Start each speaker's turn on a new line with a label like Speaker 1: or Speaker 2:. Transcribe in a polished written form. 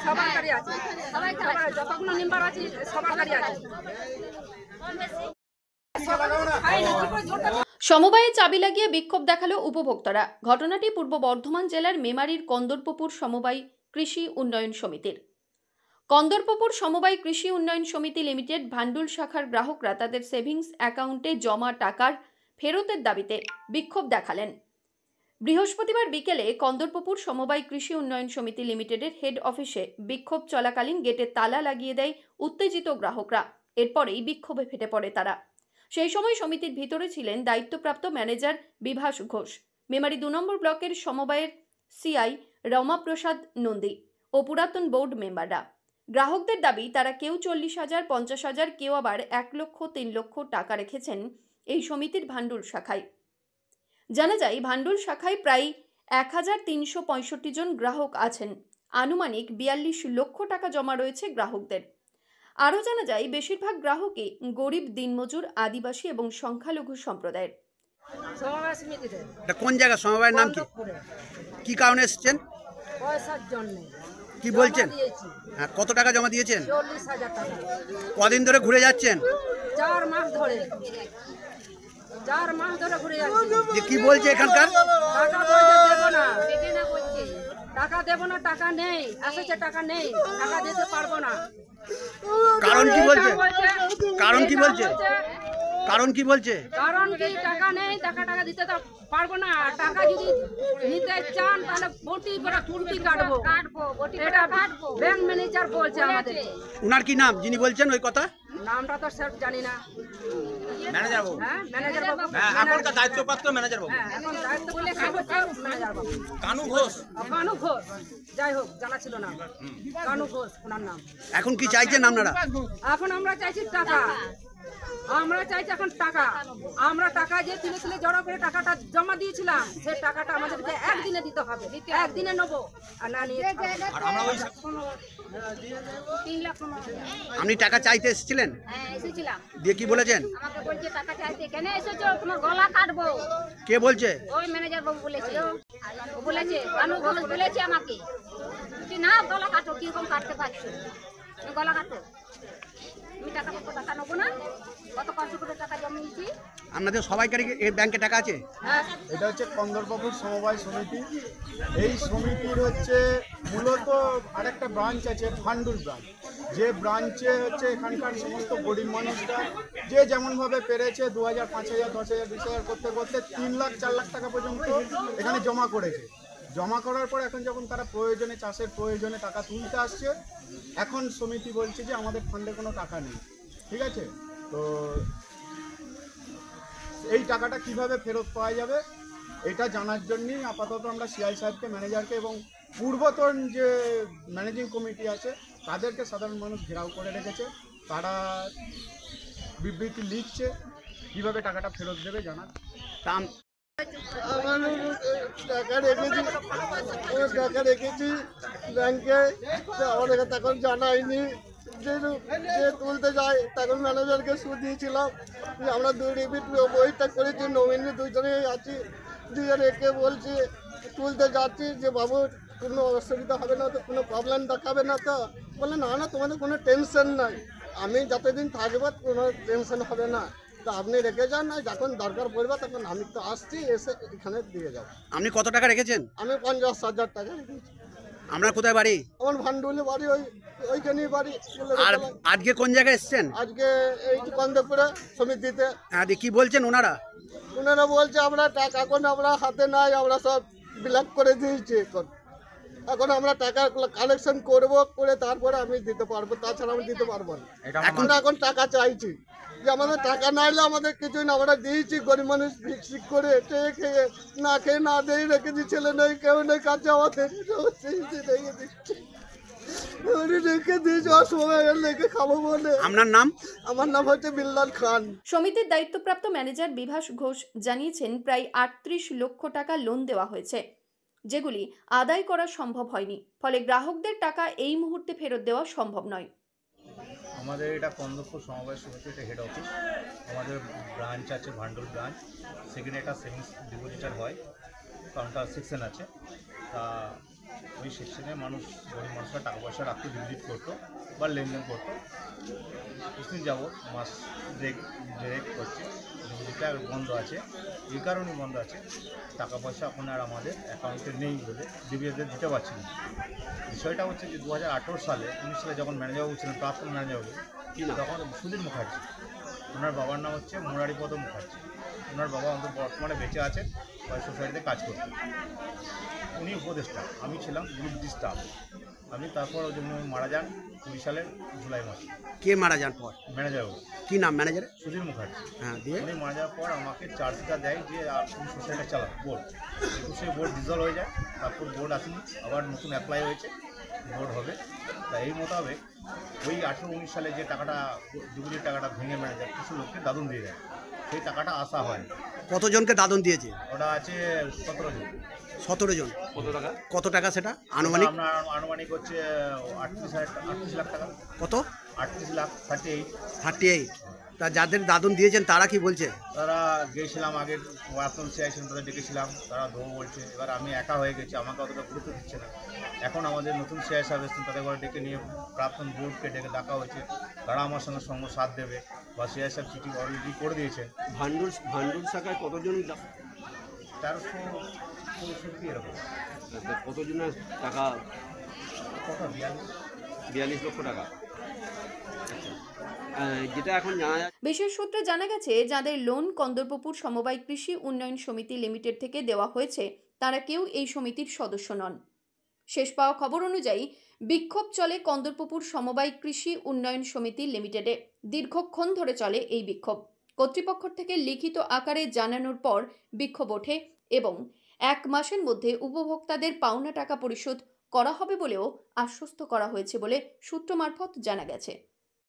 Speaker 1: সবার গাড়ি আছে, সবাই যতগুলো মেম্বার আছে সবার গাড়ি আছে।
Speaker 2: সমবায়ে চাবি লাগিয়ে বিক্ষোভ দেখালো উপভোক্তারা। ঘটনাটি পূর্ব বর্ধমান জেলার মেমারির কন্দরপুকুর সমবায় কৃষি উন্নয়ন সমিতির। কন্দরপুকুর সমবায় কৃষি উন্নয়ন সমিতি লিমিটেড ভান্ডুল শাখার গ্রাহকরা তাদের সেভিংস অ্যাকাউন্টে জমা টাকার ফেরতের দাবিতে বিক্ষোভ দেখালেন। বৃহস্পতিবার বিকেলে কন্দরপুকুর সমবায় কৃষি উন্নয়ন সমিতি লিমিটেডের হেড অফিসে বিক্ষোভ চলাকালীন গেটে তালা লাগিয়ে দেয় উত্তেজিত গ্রাহকরা। এরপরেই বিক্ষোভে ফেটে পড়ে তারা। সেই সময় সমিতির ভিতরে ছিলেন দায়িত্বপ্রাপ্ত ম্যানেজার বিভাস ঘোষ, মেমারি 2 নম্বর ব্লকের সমবায়ের সিআই রমাপ্রসাদ নন্দী ও পুরাতন বোর্ড মেম্বাররা। গ্রাহকদের দাবি, তারা কেউ 40,000, 50,000, কেউ আবার 1 লক্ষ, 3 লক্ষ টাকা রেখেছেন এই সমিতির ভান্ডুল শাখায়। জানা যায়, ভান্ডুল শাখায় প্রায় 1365 জন গ্রাহক আছেন। আনুমানিক 42 লক্ষ টাকা জমা রয়েছে গ্রাহকদের। আরও জানা যায়, বেশিরভাগ গ্রাহকই গরিব, দিনমজুর, আদিবাসী এবং সংখ্যালঘু সম্প্রদায়ের।
Speaker 3: এটা কোন জায়গা? সমবায়ের নাম কি? কি কারণে এসেছেন?
Speaker 1: পয়সার জন্য।
Speaker 3: কি বলছেন? হ্যাঁ, কত টাকা জমা দিয়েছেন?
Speaker 1: 40,000 টাকা।
Speaker 3: কদিন ধরে ঘুরে যাচ্ছেন?
Speaker 1: 4 মাস ধরে। 4 মাস ধরে ঘুরে যাচ্ছি।
Speaker 3: যে কি বলছে এখানকার?
Speaker 1: টাকা বলছে দেব না, টাকা দেব না, টাকা নেই, আসছে টাকা নেই, টাকা দিতে পারবো না।
Speaker 3: কারণ কি বলছে? কারণ কি বলছে? কারণ কি বলছে?
Speaker 1: কারণ কি, টাকা নেই, টাকা দিতে তো পারবো না। টাকা যদি নিতে চান তাহলে বটি করে তুলতি কাটবো, এটা ব্যাংক ম্যানেজার বলছে আমাদের।
Speaker 3: উনার কি নাম যিনি বলছেন ওই কথা?
Speaker 1: নামটা তো স্যার জানি না।
Speaker 3: ম্যানেজার বাবু।
Speaker 1: হ্যাঁ, ম্যানেজার বাবু।
Speaker 3: হ্যাঁ, এখনকার দায়িত্বপ্রাপ্ত ম্যানেজার বাবু।
Speaker 1: হ্যাঁ, এখন দায়িত্ব বলে ম্যানেজার বাবু
Speaker 3: কানু ঘোষ।
Speaker 1: কানু ঘোষ, যাই হোক, জানা ছিল না। কানু ঘোষ ওনার নাম।
Speaker 3: এখন কি চাইছেন আপনারা?
Speaker 1: এখন আমরা চাইছি টাকা। আমরা চাইছি এখন টাকা। আমরা টাকা যে তুলে তুলে জড়ো করে টাকাটা জমা দিয়েছিলাম, সেই টাকাটা আমাদেরকে একদিনে দিতে হবে, একদিনে নেবো। আর না নিয়ে
Speaker 3: আপনি টাকা চাইতে এসেছিলেন?
Speaker 4: হ্যাঁ, এসেছিলাম।
Speaker 3: দিয়ে কি বলেছেন?
Speaker 4: আমাকে বলছে টাকা চাইতে কেন এসেছো, তোমার গলা কাটবো।
Speaker 3: কে বলছে?
Speaker 4: ওই ম্যানেজার বাবু বলেছে, ও বলেছে, কানু ঘোষ বলেছে আমাকে যে না, গলা কাটো, কিরকম কাটতে পারছো, গলা কাটো। আমি টাকা পাবো, টাকা নেবো না, কত কষ্ট করে টাকা জমিয়েছি।
Speaker 3: আপনাদের সবাইকারই এই ব্যাংকে টাকা আছে?
Speaker 5: এটা হচ্ছে কন্দরপুকুর সমবায় সমিতি। এই সমিতির হচ্ছে মূলত আরেকটা ব্রাঞ্চ আছে, ভান্ডুল ব্রাঞ্চ। যে ব্রাঞ্চে হচ্ছে এখানকার সমস্ত গরিব মানুষরা যে যেমনভাবে পেরেছে 2,000, 5,000, 10,000, 20,000 করতে করতে 3 লাখ, 4 লাখ টাকা পর্যন্ত এখানে জমা করেছে। জমা করার পর এখন যখন তারা প্রয়োজনে, চাষের প্রয়োজনে টাকা তুলতে আসছে, এখন সমিতি বলছে যে আমাদের ফান্ডে কোনো টাকা নেই। ঠিক আছে, তো এই টাকাটা কিভাবে ফেরত পাওয়া যাবে এটা জানার জন্যই আপাতত আমরা সিআই সাহেবকে, ম্যানেজারকে এবং পূর্বতন যে ম্যানেজিং কমিটি আছে তাদেরকে সাধারণ মানুষ ঘেরাও করে রেখেছে। তারা বিবৃতি লিখছে কিভাবে টাকাটা ফেরত দেবে জানার।
Speaker 6: টাকা রেখেছি ব্যাংকে, আমাদের তখন জানাইনি। যে তুলতে যায় তখন ম্যানেজারকে শুধিয়েছিলাম যে আমরা 2 রিপিট বইটা করেছি, নমিনি 2 জনেই আছি। দিয়ে রেখে বলছি, তুলতে যাচ্ছি যে বাবু কোনো অসুবিধা হবে না তো, কোনো প্রবলেম দেখাবে না তো? বলে না না, তোমাদের কোনো টেনশন নাই, আমি যতদিন থাকবো কোনো টেনশন হবে না, তো আপনি রেখে যান, না যখন দরকার পড়বে তখন আমি তো আসছি, এসে এখানে দিয়ে যাবো।
Speaker 3: আপনি কত টাকা রেখেছেন?
Speaker 6: আমি 50,000 টাকা রেখেছি।
Speaker 3: আপনার কোথায় বাড়ি?
Speaker 6: আমার ভান্ডুলে বাড়ি, ওইখানেই বাড়ি।
Speaker 3: আর আজকে কোন জায়গায় এসেছেন?
Speaker 6: আজকে এই কন্দপুরে সমিতিতে।
Speaker 3: হ্যাঁ, কি বলছেন ওনারা?
Speaker 6: ওনারা বলছে আমরা টাকা এখন আমরা হাতে নাই, আমরা সব ব্লক করে দিয়েছি। এখন আমরা টাকা কালেকশন করে তারপরে আমি দিতে পারবো, তাছাড়া আমি দিতে পারবো না। এখন টাকা চাইছি, যে আমাদের টাকা না এলে আমাদের কিছুই না, আমরা দিয়েছি গরিব মানুষ ভিক্ষিক করে খেয়ে না খেয়ে না দিয়ে রেখেছি, ছেলে নেই কেউ নেই কাছে, আমাদের রেখে দিয়েছি অসময় রেখে খাবো বলে।
Speaker 3: আপনার নাম?
Speaker 6: আমার নাম হচ্ছে বিল্লাল খান।
Speaker 2: সমিতির দায়িত্বপ্রাপ্ত ম্যানেজার বিভাস ঘোষ জানিয়েছেন, প্রায় 38 লক্ষ টাকা লোন দেওয়া হয়েছে, যেগুলি আদায় করা সম্ভব হয়নি। ফলে গ্রাহকদের টাকা এই মুহূর্তে ফেরত দেওয়া সম্ভব নয়।
Speaker 7: আমাদের এটা কন্দরপুর সমবায় সমিতি, এটা হেড অফিস। আমাদের ব্রাঞ্চ আছে ভান্ডুল ব্রাঞ্চ, সেখানে একটা সেভিংস ডিপোজিটার হয়, কাউন্টার সেকশন আছে। তা ওই সেকশনে মানুষ গরিব মানুষরা টাকা পয়সা রাখতে ডিপোজিট করতো বা লেনদেন করতো। কিছুদিন যাবৎ মাস ব্রেক করছে, ডিপোজিটটা বন্ধ আছে। এই কারণে বন্ধ আছে, টাকা পয়সা এখন আর আমাদের অ্যাকাউন্টে নেই বলে ডিবিএদের দিতে পারছি না। বিষয়টা হচ্ছে যে 2018 সালে 19 সালে যখন ম্যানেজারবাবু ছিলেন, প্রাক্তন ম্যানেজারবাবু, তখন সুধীর মুখার্জি, ওনার বাবার নাম হচ্ছে মুরারিপদ মুখার্জি। ওনার বাবা অন্তত বর্তমানে বেঁচে আছেন, সোসাইটিতে কাজ করতেন। উনি উপদেষ্টা, আমি ছিলাম গ্রুপ ডি স্টাফ। আমি তারপর ওই জন্য মারা যান 20 সালের জুলাই মাসে।
Speaker 3: কে মারা যান পর?
Speaker 7: ম্যানেজারবাবু।
Speaker 3: কি নাম ম্যানেজারের?
Speaker 7: সুধীর মুখার্জি।
Speaker 3: হ্যাঁ, দিয়ে
Speaker 7: উনি মারা যাওয়ার পর আমাকে চার্জটা দেয় যে আপনি সোসাইটি চালান বোর্ড। 21 বোর্ড ডিজলভ হয়ে যায়, তারপর বোর্ড আসেনি, আবার নতুন অ্যাপ্লাই হয়েছে, বোর্ড হবে। তা এই মোতাবেক ওই 18-19 সালে যে টাকাটা ডিপোজিট টাকাটা ভেঙে ম্যানেজার কিছু লোককে দাদন দিয়ে দেয়, সেই টাকাটা আসা হয়।
Speaker 3: কতজনকে দাদন দিয়েছে?
Speaker 7: ওটা আছে 17 জন।
Speaker 3: 17 জন। কত টাকা সেটা আনুমানিক?
Speaker 7: আপনার আনুমানিক হচ্ছে 38 লাখ টাকা।
Speaker 3: কত?
Speaker 7: 38 লাখ
Speaker 3: 38। তা যাদের দাদন দিয়েছেন তারা কি বলছে?
Speaker 7: তারা গিয়েছিলাম আগে ওয়ার্কন সিআইসি তাদের ডেকেছিলাম, তারা দো বলছে। এবার আমি একা হয়ে গেছি, আমাকে অতটা গুরুত্ব দিচ্ছে না। এখন আমাদের নতুন সিআই সাহেব এসেছেন, তাদের ঘরে ডেকে নিয়ে প্রাক্তন বোর্ডকে ডেকে ডাকা হয়েছে, তারা আমার সঙ্গে সাথ দেবে বা সিআই সাহেব চিঠি অলরেডি করে দিয়েছেন।
Speaker 3: ভান্ডুর শাখায় কতজন?
Speaker 7: 1365 এরকম।
Speaker 3: কতজনের টাকা?
Speaker 7: কত?
Speaker 3: 42 লক্ষ টাকা। যেটা এখন জানা যায়,
Speaker 2: বিশেষ সূত্রে জানা গেছে, যাদের লোন কন্দর্পপুর সমবায় কৃষি উন্নয়ন সমিতি লিমিটেড থেকে দেওয়া হয়েছে তারা কেউ এই সমিতির সদস্য নন। শেষ পাওয়া খবর অনুযায়ী বিক্ষোভ চলে কন্দর্পপুর সমবায় কৃষি উন্নয়ন সমিতি লিমিটেডে। দীর্ঘক্ষণ ধরে চলে এই বিক্ষোভ। কর্তৃপক্ষ থেকে লিখিত আকারে জানানোর পর বিক্ষোভ ওঠে এবং 1 মাসের মধ্যে উপভোক্তাদের পাওনা টাকা পরিশোধ করা হবে বলেও আশ্বস্ত করা হয়েছে বলে সূত্র মারফত জানা গেছে।